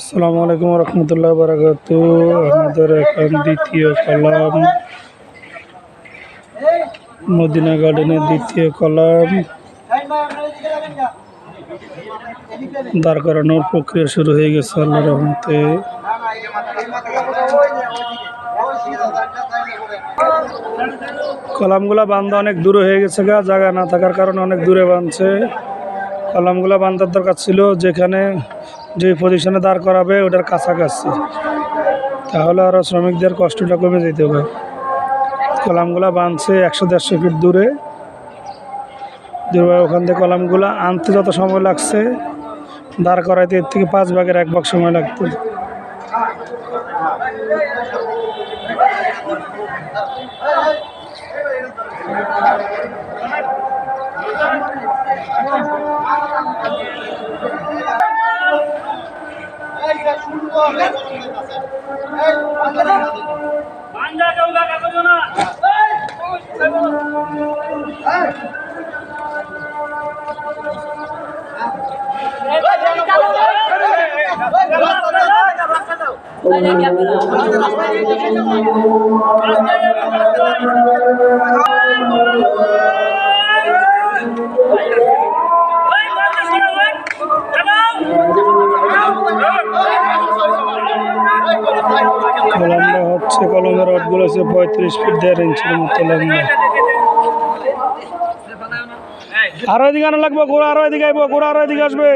আসসালামু আলাইকুম রহমতুল্লাহ বারাকাতু। আমাদের এখন দ্বিতীয় কলাম, মদিনা গার্ডেনের দ্বিতীয় কলাম দাঁড় করানোর প্রক্রিয়া শুরু হয়ে গেছে আল্লাহর রহমতে। কলামগুলা বান্ধা অনেক দূরে হয়ে গেছে, জায়গা না থাকার কারণে অনেক দূরে বাঁধছে। কলামগুলা বান্ধার দরকার ছিল যেখানে যে পজিশনে দাঁড় করাবে ওটার কাছাকাছি, তাহলে আরও শ্রমিকদের কষ্টটা কমে যেতে হবে। কলামগুলা বাঁধছে 100-150 ফিট দূরে। ওখান থেকে কলামগুলা আনতে যত সময় লাগছে, দাঁড় করাইতে এর থেকে 5 ভাগের 1 ভাগ সময় লাগতো। কলমটা হচ্ছে, কলমের রডগুলো হচ্ছে 35 ফিট 1.5 ইঞ্চির মতো লম্বা। আরো এদিকে আনা লাগবে, গোড়া আরো এদিকে আইব, গোড়া আরো এদিকে আসবে।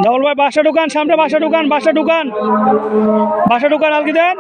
ধবল ভাই বাসা ঢুকান, সামনে বাসা ঢুকান, বাসা ঢুকান, বাসা ঢুকান, আলকি দেন।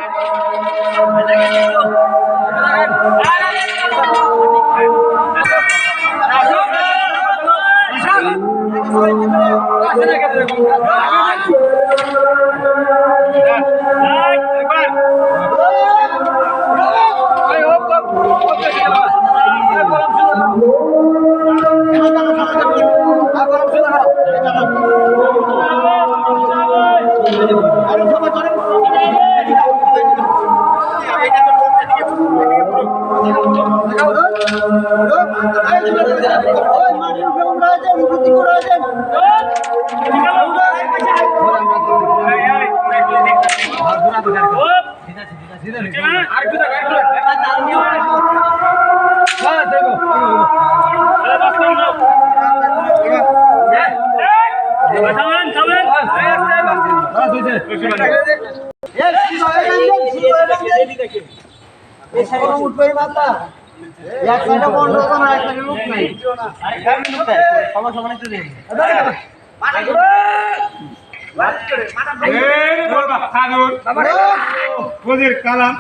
কালাম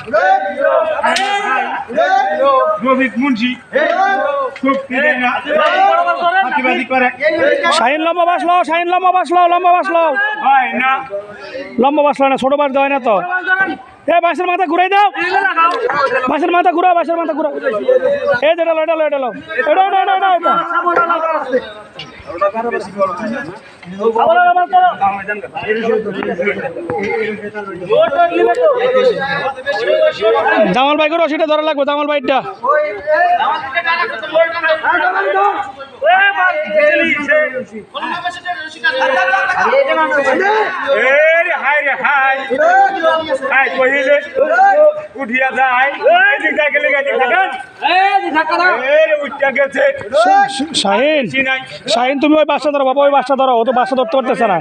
মুন্সি শাহিন লম্বা বাসলো, শাহিন লম্বা বাসলো, লম্বা বাসলো, লম্বা বাসলো না, ছোট বাস দেয় না তো। এ বাসের মাথা ঘুরাই দাও, বাসের মাথা ঘুরা, বাসের মাথা ঘুরা। এই যেটা এটা এটা এটা জামাল ভাই করে সেটা ধরা লাগবে, জামাল ভাইটা উঠিয়া যায় শাহিন শাহিন তুমি ওই বাসটা ধরো বাবা, ওই বাসটা ধরো, ও তো বাসটা ধরতে পারতেছে না।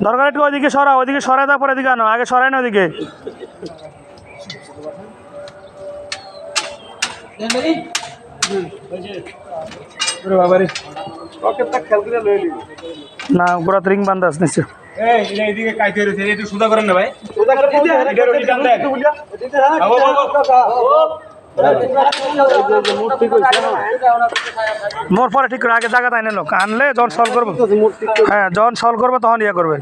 দরকার একটু ওইদিকে সরা, ওইদিকে সরাই তারপর এদিকে আনো, আগে সরাই না ওইদিকে। না পুরা রিং বান্ধা আছে নিচে। মোর পরে ঠিক করে আগে জায়গা তাই লোক আনলে যখন সলভ করবো, হ্যাঁ যখন সলভ করবো তখন ইয়ে করবে।